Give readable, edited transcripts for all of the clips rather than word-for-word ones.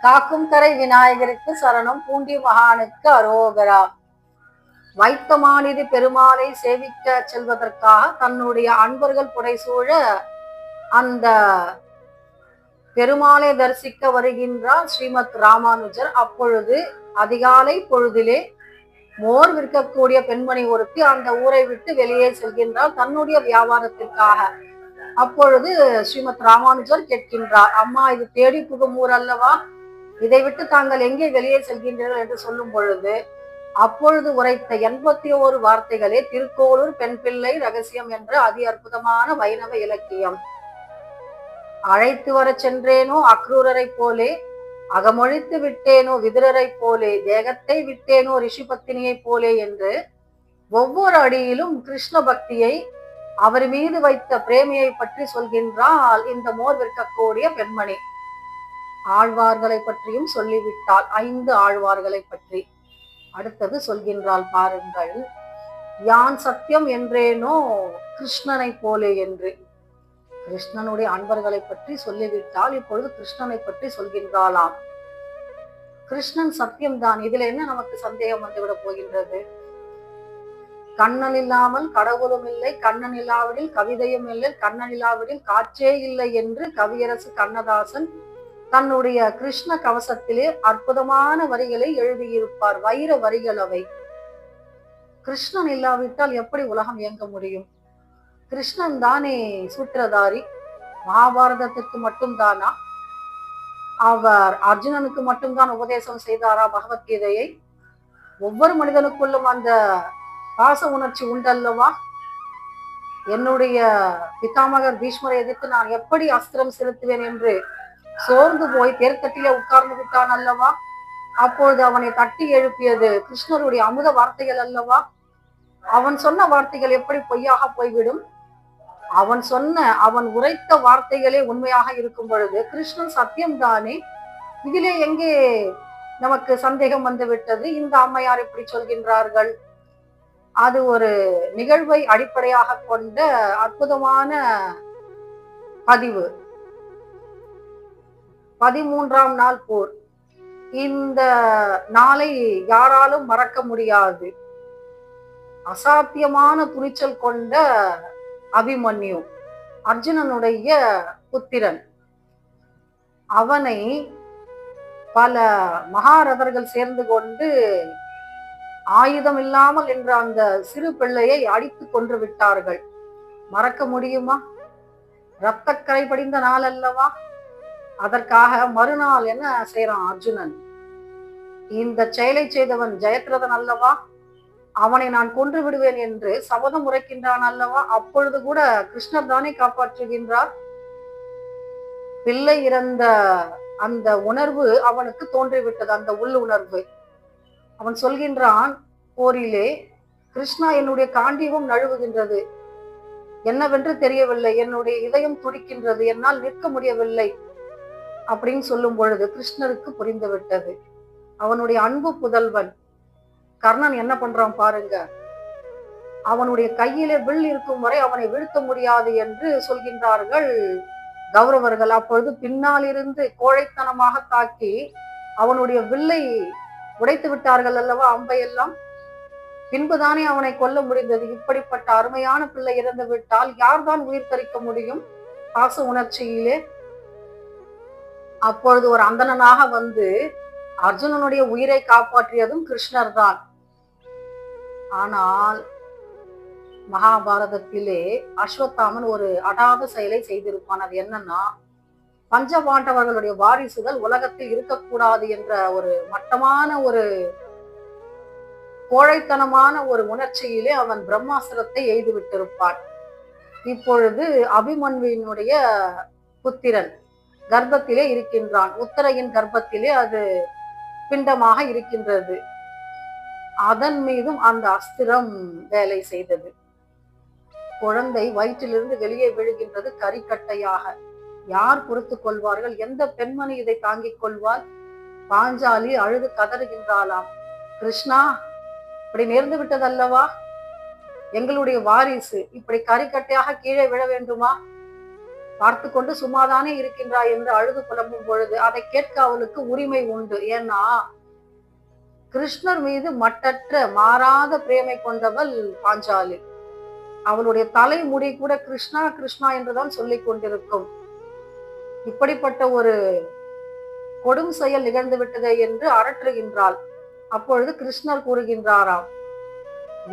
காக்கும் கரை விநாயகருக்கு சரணம், பூண்டி மகானுக்கு அரோகரா. வைத்தமானிதி பெருமாளை சேவிக்க செல்வதற்காக தன்னுடைய அன்பர்கள் புடைசூழ அந்த பெருமாளை தரிசிக்க வருகின்றார் ஸ்ரீமத் ராமானுஜர். அப்பொழுது அதிகாலை பொழுதிலே மோர் விற்கக்கூடிய பெண்மணி ஒருத்தி அந்த ஊரை விட்டு வெளியே செல்கின்றார் தன்னுடைய வியாபாரத்திற்காக. அப்பொழுது ஸ்ரீமத் ராமானுஜர் கேட்கின்றார், அம்மா, இது தேடி புகும் ஊர் அல்லவா? இதை விட்டு தாங்கள் எங்கே வெளியே செல்கின்றீர்கள் என்று சொல்லும் பொழுது அப்பொழுது உரைத்த 81 வார்த்தைகளே திருக்கோளூர் பெண் பிள்ளை ரகசியம் என்ற அதி அற்புதமான வைணவ இலக்கியம். அழைத்து வர சென்றேனோ அக்ரூரரை போலே, அகமொழித்து விட்டேனோ விதுரரை போலே, தேகத்தை விட்டேனோ ரிஷிபத்தினியை போலே என்று ஒவ்வொரு அடியிலும் கிருஷ்ண பக்தியை, அவர் மீது வைத்த பிரேமையை பற்றி சொல்கின்றால் இந்த மோர் விற்கக்கூடிய பெண்மணி. ஆழ்வார்களை பற்றியும் சொல்லிவிட்டால் 5 ஆழ்வார்களை பற்றி. அடுத்தது சொல்கின்றாள் பாருங்கள், யான் சத்தியம் என்றேனோ கிருஷ்ணனை போலே என்று. கிருஷ்ணனுடைய அன்பர்களை பற்றி சொல்லிவிட்டால் இப்பொழுது கிருஷ்ணனை பற்றி சொல்கின்றாளாம். கிருஷ்ணன் சத்தியம்தான், இதுல என்ன நமக்கு சந்தேகம் வந்துவிடப் போகின்றது? கண்ணன் இல்லாமல் கடவுளும் இல்லை, கண்ணன் இல்லாவிடில் கவிதையும் இல்லை, கண்ணன் இல்லாவிடில் காற்றே இல்லை என்று கவியரசு கண்ணதாசன் தன்னுடைய கிருஷ்ண கவசத்திலே அற்புதமான வரிகளை எழுதியிருப்பார். வைர வரிகள் அவை. கிருஷ்ணன் இல்லாவிட்டால் எப்படி உலகம் இயங்க முடியும்? கிருஷ்ணன் தானே சூத்திரதாரி. மகாபாரதத்திற்கு மட்டும்தானா? அவர் அர்ஜுனனுக்கு மட்டும்தான் உபதேசம் செய்தாரா பகவத்கீதையை? ஒவ்வொரு மனிதனுக்குள்ளும் அந்த பாச உணர்ச்சி உண்டல்லவா? என்னுடைய பிதாமகர் பீஷ்மரை எதிர்த்து நான் எப்படி அஸ்திரம் செலுத்துவேன் என்று சோர்ந்து போய் தேர்தட்டிலே உட்கார்ந்து விட்டான் அல்லவா? அப்பொழுது அவனை தட்டி எழுப்பியது கிருஷ்ணருடைய அமுத வார்த்தைகள் அல்லவா? அவன் சொன்ன வார்த்தைகள் எப்படி பொய்யாக போய்விடும்? அவன் உரைத்த வார்த்தைகளே உண்மையாக இருக்கும் பொழுது கிருஷ்ணன் சத்தியம்தானே. இதிலே எங்கே நமக்கு சந்தேகம் வந்து விட்டது? இந்த அம்மையார் இப்படி சொல்கின்றார்கள். அது ஒரு நிகழ்வை அடிப்படையாக கொண்ட அற்புதமான பதிவு. 13ஆம் நாள் போர். இந்த நாளை யாராலும் மறக்க முடியாது. அசாத்தியமான துணிச்சல் கொண்ட அபிமன்யு, அர்ஜுனனுடைய புத்திரன். அவனை பல மகாரதர்கள் சேர்ந்து கொண்டு ஆயுதம் இல்லாமல் என்ற அந்த சிறு பிள்ளையை அடித்து கொன்று விட்டார்கள். மறக்க முடியுமா? இரத்தக்கரை படிந்த நாள் அல்லவா? அதற்காக மறுநாள் என்ன செய்யறான் அர்ஜுனன்? இந்த செயலை செய்தவன் ஜெயத்ரதன் அல்லவா? அவனை நான் கொன்று விடுவேன் என்று சபதம் உரைக்கின்றான் அல்லவா? அப்பொழுது கூட கிருஷ்ணர் தானே காப்பாற்றுகின்றார். பிள்ளை இறந்த அந்த உணர்வு அவனுக்கு தோன்றிவிட்டது, அந்த உள்ளுணர்வு. அவன் சொல்கின்றான் போரிலே, கிருஷ்ணா, என்னுடைய காண்டீபம் நழுவுகின்றது, என்னவென்று தெரியவில்லை, என்னுடைய இதயம் துடிக்கின்றது, என்னால் நிற்க முடியவில்லை அப்படின்னு சொல்லும் பொழுது கிருஷ்ணருக்கு புரிந்து விட்டது. அவனுடைய அன்பு புதல்வன் கர்ணன் என்ன பண்றான் பாருங்க. அவனுடைய கையிலே வில் இருக்கும் வரை அவனை வீழ்த்த முடியாது என்று சொல்கின்றார்கள் கௌரவர்கள். அப்பொழுது பின்னால் இருந்து கோழைத்தனமாக தாக்கி அவனுடைய வில்லை உடைத்து விட்டார்கள் அல்லவா, அம்பையெல்லாம். பின்புதானே அவனை கொல்ல முடிந்தது. இப்படிப்பட்ட அருமையான பிள்ளை இறந்து விட்டால் யார்தான் உயிர் தரிக்க முடியும் பாச உணர்ச்சியிலே? அப்பொழுது ஒரு அந்தணனாக வந்து அர்ஜுனனுடைய உயிரை காப்பாற்றியதும் கிருஷ்ணர் தான். ஆனால் மகாபாரதத்திலே அஸ்வத்தாமன் ஒரு அடாத செயலை செய்திருப்பான். அது என்னன்னா, பஞ்சபாண்டவர்களுடைய வாரிசுகள் உலகத்தில் இருக்கக்கூடாது என்ற ஒரு மட்டமான ஒரு கோழைத்தனமான ஒரு உணர்ச்சியிலே அவன் பிரம்மாஸ்திரத்தை எய்து விட்டிருப்பான். இப்பொழுது அபிமன்யுவினுடைய புத்திரன் கர்ப்பத்திலே இருக்கின்றான். உத்தரையின் கர்ப்பத்திலே அது பிண்டமாக இருக்கின்றது. அதன் மீதும் அந்த அஸ்திரம் வேலை செய்தது. குழந்தை வயிற்றிலிருந்து வெளியே விழுகின்றது கரிக்கட்டையாக. யார் பொறுத்து கொள்வார்கள்? எந்த பெண்மணி இதை தாங்கிக் கொள்வார்? பாஞ்சாலி அழுது கதறுகின்றாளாம், கிருஷ்ணா, இப்படி நேர்ந்து விட்டதல்லவா, எங்களுடைய வாரிசு இப்படி கரிக்கட்டையாக கீழே விழ வேண்டுமா? பார்த்து கொண்டு சும்மாதானே இருக்கின்றாய் என்று அழுது புலம்பும் பொழுது அதை கேட்க அவளுக்கு உரிமை உண்டு. ஏன்னா கிருஷ்ணர் மீது மட்டற்ற மாறாத பிரேமை கொண்டவள் பாஞ்சாலி. அவளுடைய தலைமுடி கூட கிருஷ்ணா கிருஷ்ணா என்றுதான் சொல்லிக் கொண்டிருக்கும். இப்படிப்பட்ட ஒரு கொடும் செயல் நிகழ்ந்து விட்டதே என்று அரற்றுகின்றாள். அப்பொழுது கிருஷ்ணர் கூறுகின்றாராம்,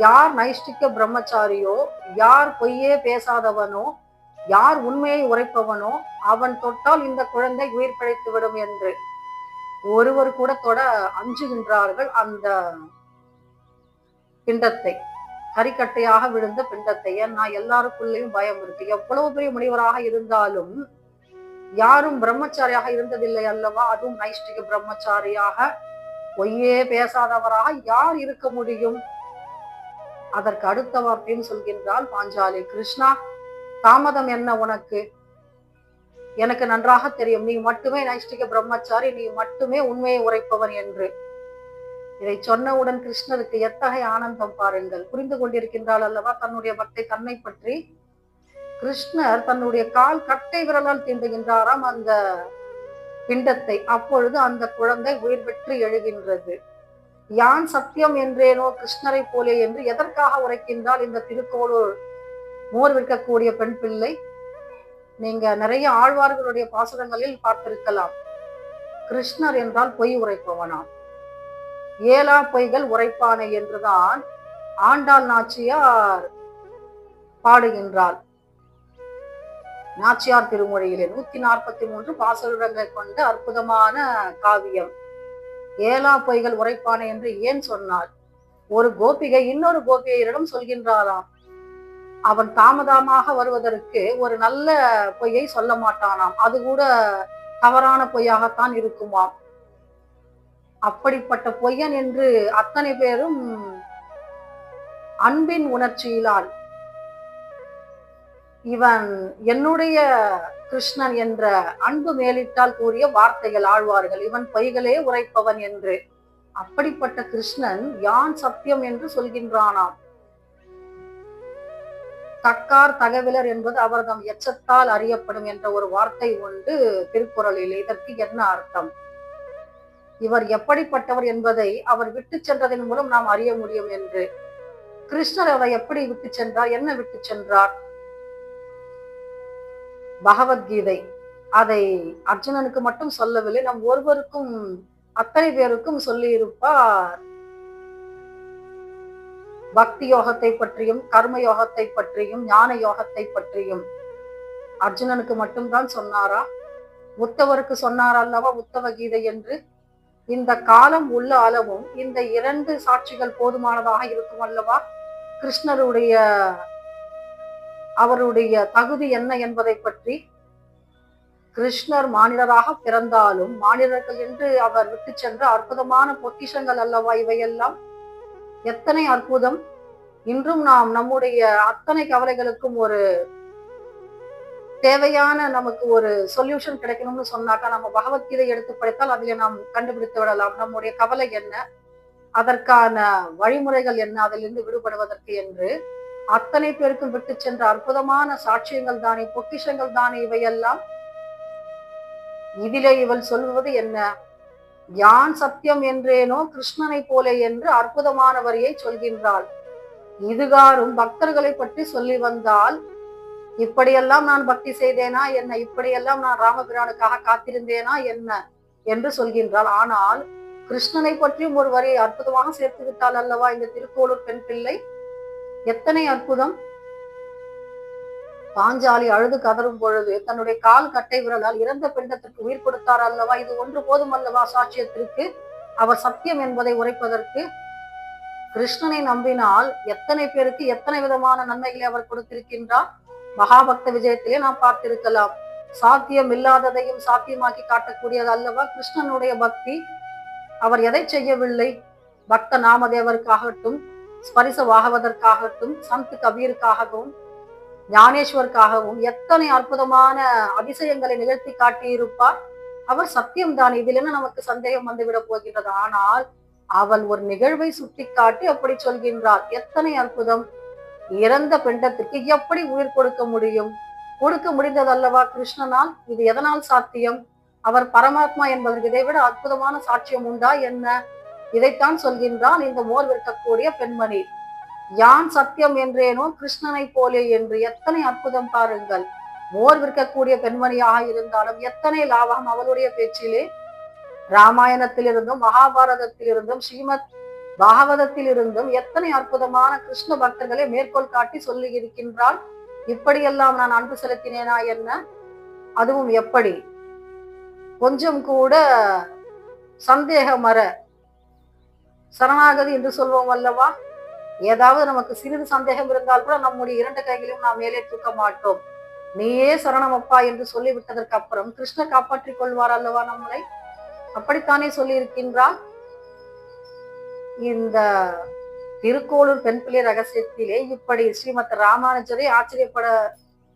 யார் நைஷ்டிக பிரம்மச்சாரியோ, யார் பொய்யே பேசாதவனோ, யார் உண்மையை உரைப்பவனோ அவன் தொட்டால் இந்த குழந்தை உயிர் பிழைத்து விடும் என்று. ஒருவர் கூட தொட அஞ்சுகின்றார்கள் அந்த பிண்டத்தை, கரிக்கட்டையாக விழுந்த பிண்டத்தை. ஏன்னா எல்லாருக்குள்ளேயும் பயம் இருக்கு. எவ்வளவு பெரிய முனிவராக இருந்தாலும் யாரும் பிரம்மச்சாரியாக இருந்ததில்லை அல்லவா? அதுவும் நைஷ்டிக பிரம்மச்சாரியாக பொய்யே பேசாதவராக யார் இருக்க முடியும்? அதற்கு அடுத்த வார்த்தையும் சொல்கின்றாள் பாஞ்சாலி, கிருஷ்ணா, தாமதம் என்ன உனக்கு? எனக்கு நன்றாக தெரியும், நீ மட்டுமே நைஷ்டிக பிரம்மச்சாரி, நீ மட்டுமே உண்மையை உரைப்பவன் என்று. இதை சொன்னவுடன் கிருஷ்ணருக்கு எத்தகைய ஆனந்தம் பாருங்கள். புரிந்து கொண்டிருக்கின்றாள் அல்லவா தன்னுடைய பக்தை தன்னை பற்றி. கிருஷ்ணர் தன்னுடைய கால் கட்டை விரலால் தீண்டுகின்றாராம் அந்த பிண்டத்தை. அப்பொழுது அந்த குழந்தை உயிர் பெற்று எழுகின்றது. யான் சத்தியம் என்றேனோ கிருஷ்ணரை போலே என்று எதற்காக உரைக்கின்றால் இந்த திருக்கோளூர் மோர் விற்கக்கூடிய பெண் பிள்ளை? நீங்க நிறைய ஆழ்வார்களுடைய பாசுரங்களில் பார்த்திருக்கலாம். கிருஷ்ணர் என்றால் பொய் உரைப்பவனாம், ஏலா பொய்கள் உரைப்பானை என்றுதான் ஆண்டாள் நாச்சியார் பாடுகின்றாள். நாச்சியார் திருமொழியிலே 143 பாசுரங்களை கொண்ட அற்புதமான காவியம். ஏலா பொய்கள் உரைப்பானை என்று ஏன் சொன்னார்? ஒரு கோபிகை இன்னொரு கோபிகையரிடம் சொல்கின்றாராம், அவன் தாமதமாக வருவதற்கு ஒரு நல்ல பொய்யை சொல்ல மாட்டானாம், அது கூட தவறான பொய்யாகத்தான் இருக்குமாம். அப்படிப்பட்ட பொய்யன் என்று அத்தனை பேரும் அன்பின் உணர்ச்சியிலால் இவன் என்னுடைய கிருஷ்ணன் என்ற அன்பு மேலிட்டால் கூறிய வார்த்தைகள் ஆழ்வார்கள், இவன் பொய்களே உரைப்பவன் என்று. அப்படிப்பட்ட கிருஷ்ணன் யான் சத்தியம் என்று சொல்கின்றானாம். தக்கார் தகவலர் என்பது அவர்தம் எச்சத்தால் அறியப்படும் என்ற ஒரு வார்த்தை உண்டு திருக்குறளில். இதற்கு என்ன அர்த்தம்? இவர் எப்படிப்பட்டவர் என்பதை அவர் விட்டு சென்றதன் மூலம் நாம் அறிய முடியும் என்று. கிருஷ்ணர் அவரை எப்படி விட்டு சென்றார்? என்ன விட்டு சென்றார்? பகவத்கீதை அதை அர்ஜுனனுக்கு மட்டும் சொல்லவில்லை, நம் ஒருவருக்கும் அத்தனை பேருக்கும் சொல்லி இருப்பார். பக்தி யோகத்தை பற்றியும் கர்ம யோகத்தை பற்றியும் ஞான யோகத்தை பற்றியும் அர்ஜுனனுக்கு மட்டும்தான் சொன்னாரா? உத்தவருக்கு சொன்னார் அல்லவா உத்தவ கீதை என்று. இந்த காலம் உள்ள அளவும் இந்த 2 சாட்சிகள் போதுமானதாக இருக்கும் அல்லவா? கிருஷ்ணருடைய அவருடைய தகுதி என்ன என்பதை பற்றி. கிருஷ்ணர் மானிடராக பிறந்தாலும் மானிடர்கள் என்று அவர் விட்டு சென்ற அற்புதமான பொக்கிஷங்கள் அல்லவா இவையெல்லாம். எத்தனை அற்புதம்! இன்றும் நாம் நம்முடைய அத்தனை கவலைகளுக்கும் ஒரு தேவையான நமக்கு ஒரு சொல்யூஷன் கிடைக்கணும்னு சொன்னாக்கா நம்ம பகவத்கீதை எடுத்து படித்தால் அதிலே நாம் கண்டுபிடித்து விடலாம் நம்முடைய கவலை என்ன, அதற்கான வழிமுறைகள் என்ன, அதிலிருந்து விடுபடுவதற்கு என்று. அத்தனை பேருக்கும் விட்டு சென்ற அற்புதமான சாட்சியங்கள் தானே, பொக்கிஷங்கள் தானே இவையெல்லாம். இதிலே இவள் சொல்வது என்ன? யான் சத்தியம் என்றேனோ கிருஷ்ணனை போலே என்று அற்புதமான வரியை சொல்கின்றாள். இதுகாரும் பக்தர்களை பற்றி சொல்லி வந்தால், இப்படியெல்லாம் நான் பக்தி செய்தேனா என்ன, இப்படியெல்லாம் நான் ராமபிரானுக்காக காத்திருந்தேனா என்ன என்று சொல்கின்றாள். ஆனால் கிருஷ்ணனை பற்றியும் ஒரு வரியை அற்புதமாக சேர்த்து விட்டாள் அல்லவா இந்த திருக்கோளூர் பெண் பிள்ளை. எத்தனை அற்புதம்! பாஞ்சாலி அழுது கதறும் பொழுது தன்னுடைய கால் கட்டை விரலால் இறந்த பிண்டத்திற்கு உயிர் கொடுத்தார் அல்லவா? இது ஒன்று போதும் அல்லவா சாட்சியத்திற்கு, அவர் சத்தியம் என்பதை உரைப்பதற்கு? கிருஷ்ணனை நம்பினால் எத்தனை பேருக்கு எத்தனை விதமான நன்மைகளை அவர் கொடுத்திருக்கின்றார். மகாபக்த விஜயத்திலே நாம் பார்த்திருக்கலாம். சாத்தியம் இல்லாததையும் சாத்தியமாக்கி காட்டக்கூடியது அல்லவா கிருஷ்ணனுடைய பக்தி. அவர் எதை செய்யவில்லை? பக்த நாமதேவருக்காகட்டும், ஸ்பரிச வாகவதற்காகட்டும், சந்த் கபீருக்காகவும் ஞானேஸ்வருக்காகவும் எத்தனை அற்புதமான அதிசயங்களை நிகழ்த்தி காட்டியிருப்பார். அவர் சத்தியம்தான், இதில் என்ன நமக்கு சந்தேகம் வந்துவிட போகின்றது? ஆனால் அவள் ஒரு நிகழ்வை சுட்டி காட்டி அப்படி சொல்கின்றாள். எத்தனை அற்புதம்! இறந்த பிண்டத்திற்கு எப்படி உயிர் கொடுக்க முடியும்? கொடுக்க முடிந்தது அல்லவா கிருஷ்ணனால்? இது எதனால் சாத்தியம்? அவர் பரமாத்மா என்பதற்கு இதை விட அற்புதமான சாட்சியம் உண்டா என்ன? இதைத்தான் சொல்கின்றான் இந்த மோர் விற்கக்கூடிய பெண்மணி. யான் சத்தியம் என்றேனோ கிருஷ்ணனை போலே என்று. எத்தனை அற்புதம் பாருங்கள். மோர் விற்கக்கூடிய பெண்மணியாக இருந்தாலும் எத்தனை லாபம் அவளுடைய பேச்சிலே. ராமாயணத்திலிருந்தும் மகாபாரதத்திலிருந்தும் ஸ்ரீமத் பாகவதத்தில் இருந்தும் எத்தனை அற்புதமான கிருஷ்ண பக்தர்களை மேற்கோள் காட்டி சொல்லி இருக்கின்றாள். இப்படியெல்லாம் நான் அன்பு செலுத்தினேனா என்ன? அதுவும் எப்படி? கொஞ்சம் கூட சந்தேகமற சரணாகதி என்று சொல்வோம் அல்லவா? ஏதாவது நமக்கு சிறிது சந்தேகம் இருந்தால் கூட நம்முடைய 2 கைகளையும் நாம் மேலே தூக்க மாட்டோம். நீயே சரணமப்பா என்று சொல்லிவிட்டதற்கு அப்புறம் கிருஷ்ணர் காப்பாற்றிக் கொள்வார் அல்லவா நம்மளை? அப்படித்தானே சொல்லி இருக்கின்றார். இந்த திருக்கோளூர் பெண் பிள்ளை ரகசியத்திலே இப்படி ஸ்ரீமத் ராமானுஜரை ஆச்சரியப்பட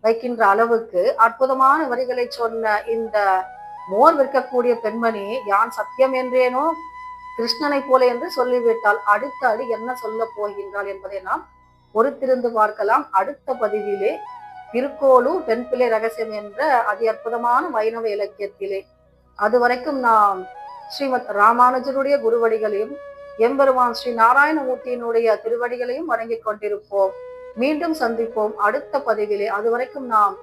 வைக்கின்ற அளவுக்கு அற்புதமான வரிகளை சொன்ன இந்த மோர் விற்கக்கூடிய பெண்மணி யான் சத்தியம் என்றேனோ கிருஷ்ணனை போல என்று சொல்லிவிட்டால் அடுத்த அடி என்ன சொல்ல போகின்றாள் என்பதை நாம் பொறுத்திருந்து பார்க்கலாம். அடுத்த பதிவிலே திருக்கோளூர் பெண் பிள்ளை ரகசியம் என்ற அதி அற்புதமான வைணவ இலக்கியத்திலே. அதுவரைக்கும் நாம் ஸ்ரீமத் ராமானுஜருடைய குருவடிகளையும் எம்பெருமான் ஸ்ரீ நாராயணமூர்த்தியினுடைய திருவடிகளையும் வணங்கிக் கொண்டிருப்போம். மீண்டும் சந்திப்போம் அடுத்த பதிவிலே. அதுவரைக்கும் நாம்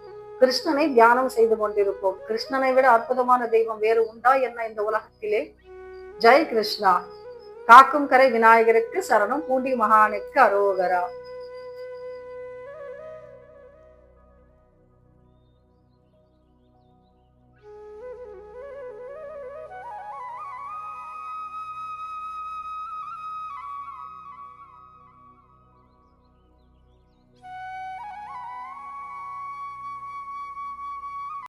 கிருஷ்ணனை தியானம் செய்து கொண்டிருப்போம். கிருஷ்ணனை விட அற்புதமான தெய்வம் வேறு உண்டா என்ன இந்த உலகத்திலே? ஜெய் கிருஷ்ணா. காக்கும் கரை விநாயகருக்கு சரணம். பூண்டி மகானுக்கு அரோகரா.